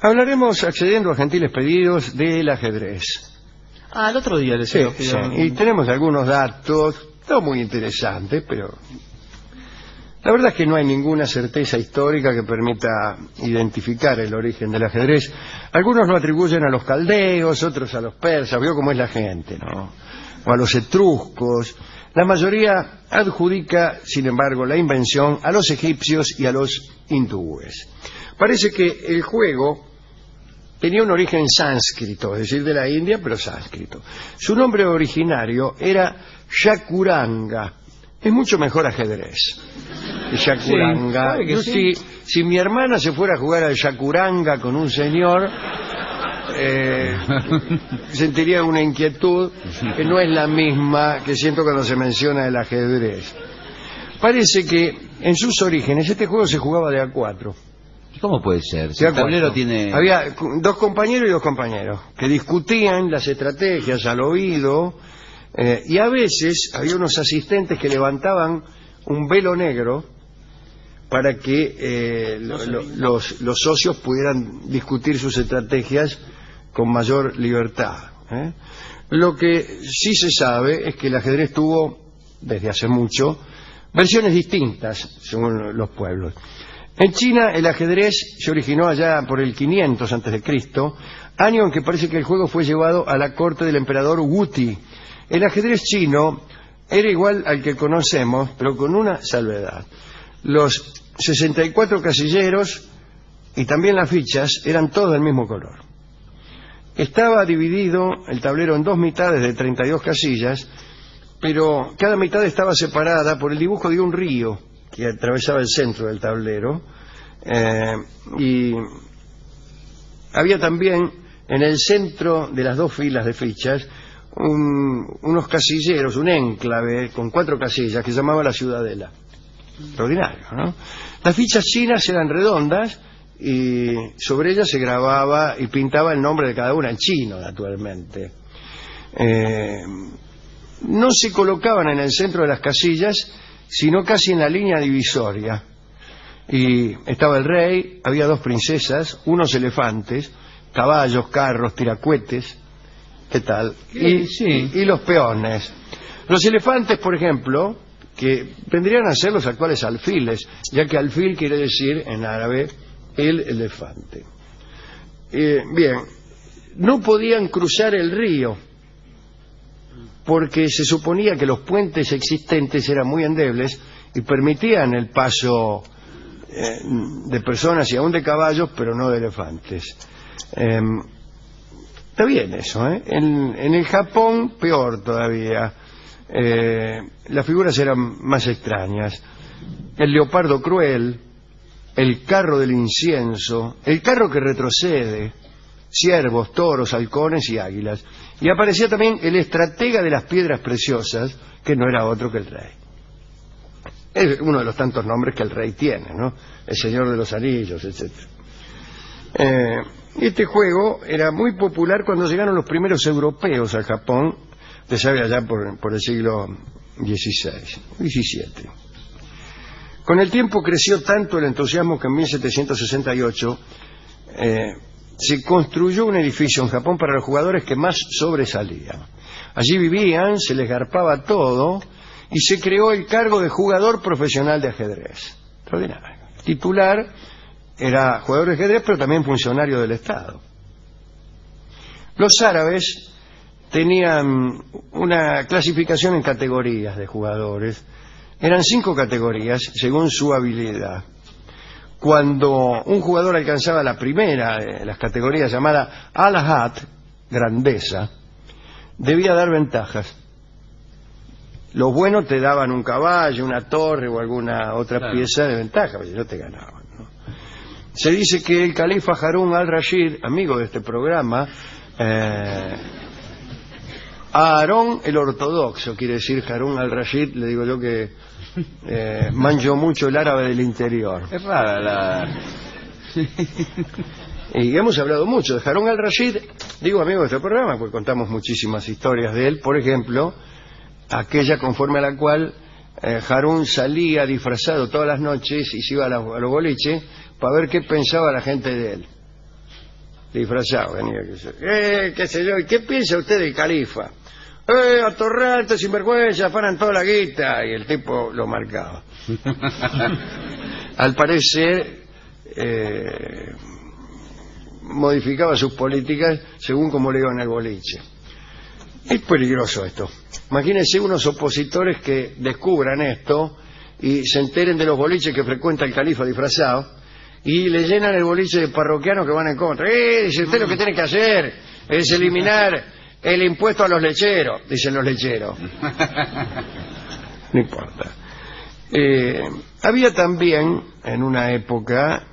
Hablaremos, accediendo a gentiles pedidos, del ajedrez. El otro día les lo Sí, y tenemos algunos datos, no muy interesantes, pero la verdad es que no hay ninguna certeza histórica que permita identificar el origen del ajedrez. Algunos lo atribuyen a los caldeos, otros a los persas, veo cómo es la gente, ¿no? O a los etruscos. La mayoría adjudica, sin embargo, la invención a los egipcios y a los hindúes. Parece que el juego tenía un origen sánscrito, es decir, de la India, pero sánscrito. Su nombre originario era Chaturanga. Es mucho mejor ajedrez. El Chaturanga. Sí, si mi hermana se fuera a jugar al Chaturanga con un señor, sentiría una inquietud que no es la misma que siento cuando se menciona el ajedrez. Parece que en sus orígenes este juego se jugaba de a 4. ¿Cómo puede ser? Si el tablero tiene... Había dos compañeros y dos compañeros que discutían las estrategias al oído, y a veces había unos asistentes que levantaban un velo negro para que los socios pudieran discutir sus estrategias con mayor libertad. Lo que sí se sabe es que el ajedrez tuvo, desde hace mucho, versiones distintas según los pueblos. En China el ajedrez se originó allá por el 500 a.C., año en que parece que el juego fue llevado a la corte del emperador Wuti. El ajedrez chino era igual al que conocemos, pero con una salvedad. Los 64 casilleros y también las fichas eran todos del mismo color. Estaba dividido el tablero en dos mitades de 32 casillas, pero cada mitad estaba separada por el dibujo de un río que atravesaba el centro del tablero, y había también en el centro de las dos filas de fichas unos casilleros, un enclave con 4 casillas que se llamaba la ciudadela. Extraordinario, ¿no? Las fichas chinas eran redondas y sobre ellas se grababa y pintaba el nombre de cada una en chino, naturalmente. No se colocaban en el centro de las casillas, sino casi en la línea divisoria. Y estaba el rey, había 2 princesas, unos elefantes, caballos, carros, tiracuetes, ¿qué tal? Y los peones. Los elefantes, por ejemplo, que vendrían a ser los actuales alfiles, ya que alfil quiere decir en árabe el elefante. Bien, no podían cruzar el río, porque se suponía que los puentes existentes eran muy endebles y permitían el paso de personas y aún de caballos, pero no de elefantes. Está bien eso, ¿eh? En el Japón, peor todavía. Las figuras eran más extrañas. El leopardo cruel, el carro del incienso, el carro que retrocede, ciervos, toros, halcones y águilas. Y aparecía también el estratega de las piedras preciosas, que no era otro que el rey. Es uno de los tantos nombres que el rey tiene, ¿no? El señor de los anillos, etc. Este juego era muy popular cuando llegaron los primeros europeos a Japón, usted sabe, allá por el siglo XVII. Con el tiempo creció tanto el entusiasmo que en 1768 se construyó un edificio en Japón para los jugadores que más sobresalían. Allí vivían, se les garpaba todo y se creó el cargo de jugador profesional de ajedrez. Extraordinario. Titular era jugador de ajedrez, pero también funcionario del Estado. Los árabes tenían una clasificación en categorías de jugadores. Eran 5 categorías según su habilidad. Cuando un jugador alcanzaba la primera de las categorías, llamada al-hat, grandeza, debía dar ventajas. Los buenos te daban un caballo, una torre o alguna otra pieza de ventaja, pero no te ganaban, ¿no? Se dice que el califa Harún al-Rashid, amigo de este programa, Aarón el ortodoxo, quiere decir Harún al-Rashid, le digo yo que manjo mucho el árabe del interior. Es rara la... Y hemos hablado mucho de Harún al-Rashid, digo amigo de este programa, porque contamos muchísimas historias de él. Por ejemplo, aquella conforme a la cual Harún salía disfrazado todas las noches y se iba a los boliches para ver qué pensaba la gente de él. disfrazado, venía, qué sé yo, ¿y qué piensa usted del califa? Atorrantes, sinvergüenza, afanan toda la guita, y el tipo lo marcaba. Al parecer, modificaba sus políticas según como le iba en el boliche. Es peligroso esto. Imagínense unos opositores que descubran esto y se enteren de los boliches que frecuenta el califa disfrazado y le llenan el boliche de parroquianos que van en contra. Dice usted, lo que tiene que hacer es eliminar el impuesto a los lecheros, dicen los lecheros. No importa. Había también en una época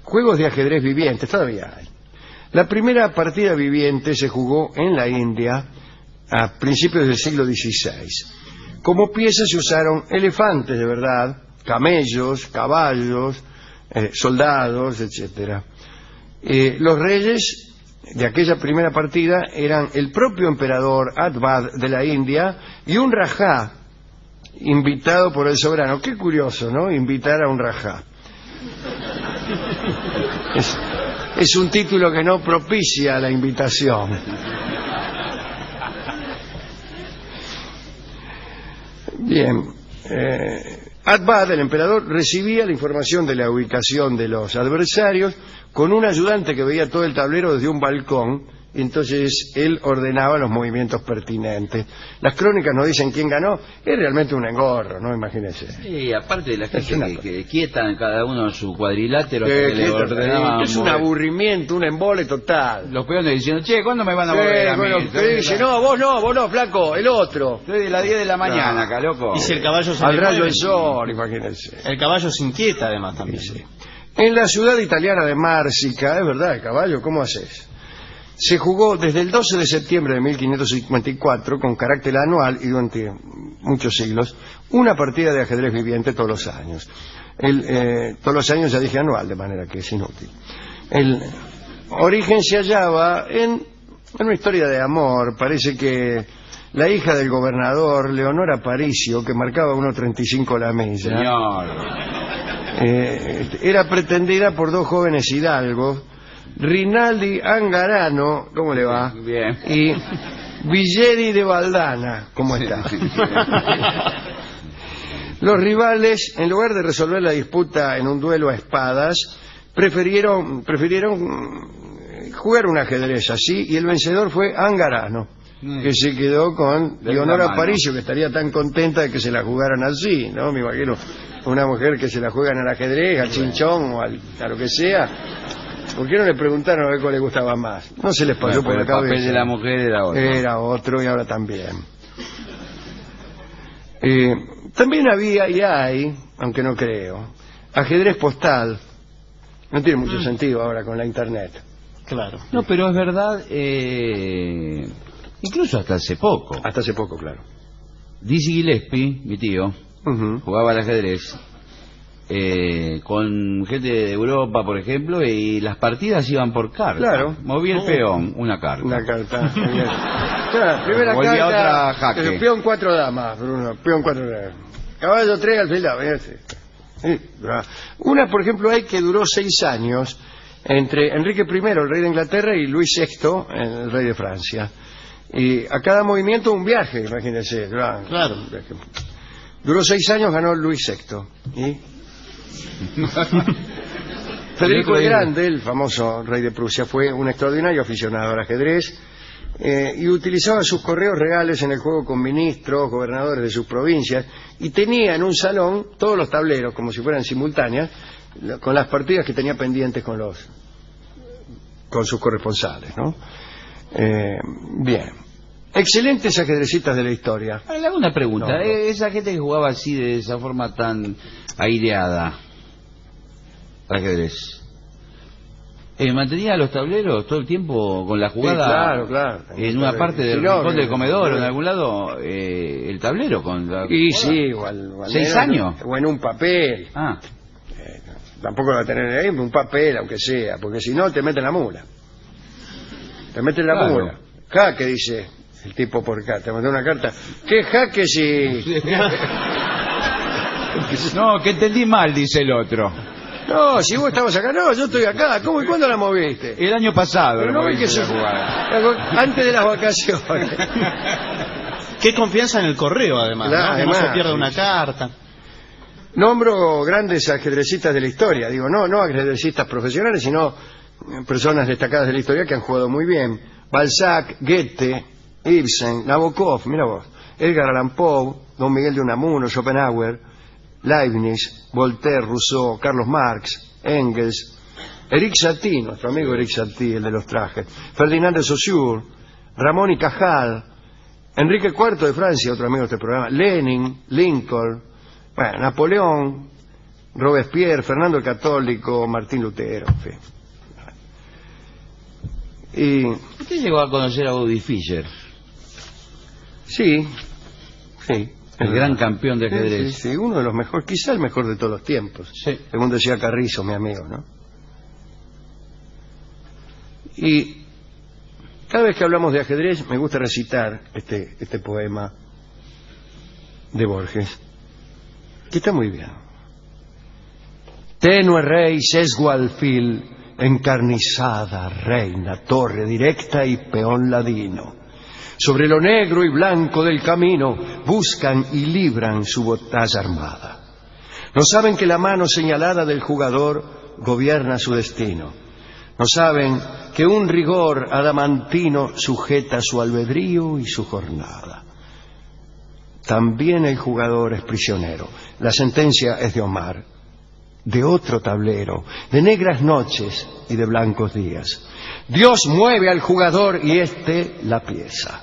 juegos de ajedrez vivientes, todavía hay. La primera partida viviente se jugó en la India a principios del siglo XVI. Como piezas se usaron elefantes de verdad, camellos, caballos, soldados, etc. Los reyes de aquella primera partida eran el propio emperador Akbar de la India y un rajá invitado por el soberano. Qué curioso, ¿no? Invitar a un rajá. Es un título que no propicia la invitación. Bien. Akbar, el emperador, recibía la información de la ubicación de los adversarios con un ayudante que veía todo el tablero desde un balcón, y entonces él ordenaba los movimientos pertinentes. Las crónicas nos dicen quién ganó, es realmente un engorro, ¿no? Imagínense. Sí, aparte de la gente que quietan cada uno en su cuadrilátero, que le ordenaban. Es un aburrimiento, un embole total. Los peones diciendo, che, ¿cuándo me van a mover a mí? Dice, no, vos no, flaco, el otro. Estoy de las 10 de la mañana, acá, loco. Y si el caballo se al rayo del sol, imagínense. El caballo se inquieta además también. Sí. En la ciudad italiana de Mársica, es verdad, el caballo, ¿cómo haces? Se jugó desde el 12 de septiembre de 1554 con carácter anual y durante muchos siglos una partida de ajedrez viviente todos los años. Todos los años ya dije anual, de manera que es inútil. El origen se hallaba en una historia de amor. Parece que la hija del gobernador, Leonora Aparicio, que marcaba 1.35 la milla, era pretendida por dos jóvenes hidalgos, Rinaldi Angarano, ¿cómo le va? Bien. Y Villeri de Valdana, ¿cómo está? Los rivales, en lugar de resolver la disputa en un duelo a espadas, prefirieron jugar un ajedrez así, y el vencedor fue Angarano, que se quedó con Leonora Aparicio, que estaría tan contenta de que se la jugaran así, ¿no? Me imagino una mujer que se la juegan al ajedrez, al chinchón o a lo que sea. ¿Por qué no le preguntaron a ver cuál le gustaba más? No se les pasó por la cabeza. El papel de la mujer era otro. Era otro y ahora también. También había y hay, aunque no creo, ajedrez postal. No tiene mucho sentido ahora con la internet. Claro. No, pero es verdad, incluso hasta hace poco. Hasta hace poco, claro. Dizzy Gillespie, mi tío, jugaba al ajedrez con gente de Europa, por ejemplo, y las partidas iban por carta. Claro. Movía el peón, una carta. Una carta. Claro, primera volvía carta, otra jaque. Peón 4 damas, Bruno. Peón 4 damas. Caballo 3 alfil. Una, por ejemplo, hay que duró 6 años entre Enrique I, el rey de Inglaterra, y Luis VI, el rey de Francia. Y a cada movimiento un viaje, imagínense. Claro. Duró 6 años, ganó Luis VI. ¿Y? Federico el Grande, el famoso rey de Prusia, fue un extraordinario aficionado al ajedrez y utilizaba sus correos reales en el juego con ministros, gobernadores de sus provincias, y tenía en un salón todos los tableros, como si fueran simultáneas, con las partidas que tenía pendientes con sus corresponsales, ¿no? Bien. Excelentes ajedrecistas de la historia. Le hago una pregunta. No. Esa gente que jugaba así, de esa forma tan aireada, ajedrez, ¿mantenía los tableros todo el tiempo con la jugada? Sí, claro. En una parte del rincón del comedor o en algún lado, el tablero con la Y jugada. sí, o al 6 años. O en un papel. Tampoco lo va a tener ahí, un papel, aunque sea, porque si no te meten la mula. Te meten la Claro. mula. Jaque, dice el tipo por acá. Te mandó una carta. ¿Qué jaque si...? No, que entendí mal, dice el otro. No, si vos estabas acá, no, yo estoy acá. ¿Cómo y cuándo la moviste? El año pasado. Pero no ves que se antes de las vacaciones. Qué confianza en el correo, además, Claro, ¿no? Que no se además, pierda sí. una carta. Nombro grandes ajedrecistas de la historia. Digo, no ajedrecistas profesionales, sino personas destacadas de la historia que han jugado muy bien. Balzac, Goethe, Ibsen, Nabokov, mira vos, Edgar Allan Poe, Don Miguel de Unamuno, Schopenhauer, Leibniz, Voltaire, Rousseau, Carlos Marx, Engels, Eric Satie, nuestro amigo Eric Satie, el de los trajes, Ferdinand de Saussure, Ramón y Cajal, Enrique IV de Francia, otro amigo de este programa, Lenin, Lincoln, bueno, Napoleón, Robespierre, Fernando el Católico, Martín Lutero, en fin. Y ¿Usted llegó a conocer a Bobby Fischer, sí, el gran campeón de ajedrez? Sí, uno de los mejores, quizá el mejor de todos los tiempos, Sí. según decía Carrizo, mi amigo, ¿no? Y cada vez que hablamos de ajedrez me gusta recitar este poema de Borges, que está muy bien. Tenue rey sesgo alfil, encarnizada reina, torre directa y peón ladino. Sobre lo negro y blanco del camino buscan y libran su batalla armada. No saben que la mano señalada del jugador gobierna su destino. No saben que un rigor adamantino sujeta su albedrío y su jornada. También el jugador es prisionero. La sentencia es de Omar, de otro tablero, de negras noches y de blancos días. Dios mueve al jugador y éste la pieza.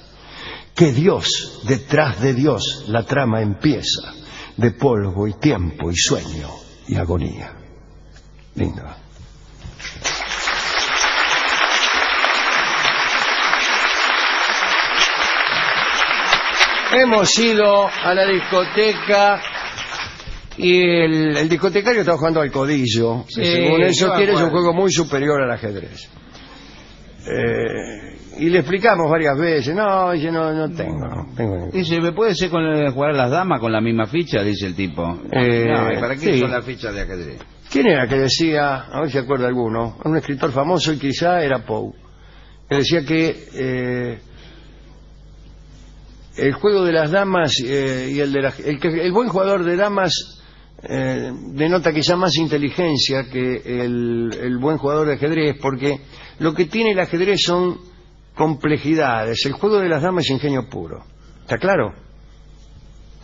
Que Dios, detrás de Dios, la trama empieza, de polvo y tiempo y sueño y agonía. Lindo. Hemos ido a la discoteca y el discotecario está jugando al codillo. Sí, Que según eso yo quiere, es un acuerdo. juego muy superior al ajedrez. Y le explicamos varias veces, no, dice, no tengo. Dice, ¿me puede ser jugar a las damas con la misma ficha? Dice el tipo. No, ¿y para qué sí. son las fichas de ajedrez? ¿Quién era que decía, a ver si acuerda alguno, un escritor famoso y quizá era Poe, que decía que el juego de las damas y el buen jugador de damas denota quizá más inteligencia que el buen jugador de ajedrez, porque lo que tiene el ajedrez son complejidades. El juego de las damas es ingenio puro. ¿Está claro?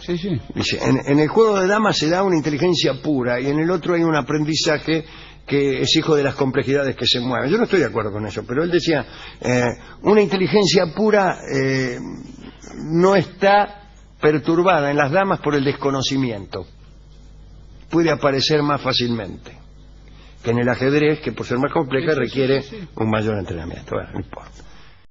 Sí, sí. Dice, en el juego de damas se da una inteligencia pura y en el otro hay un aprendizaje que es hijo de las complejidades que se mueven. Yo no estoy de acuerdo con eso, pero él decía, una inteligencia pura no está perturbada en las damas por el desconocimiento. Puede aparecer más fácilmente que en el ajedrez, que por ser más compleja requiere un mayor entrenamiento. Bueno, no importa.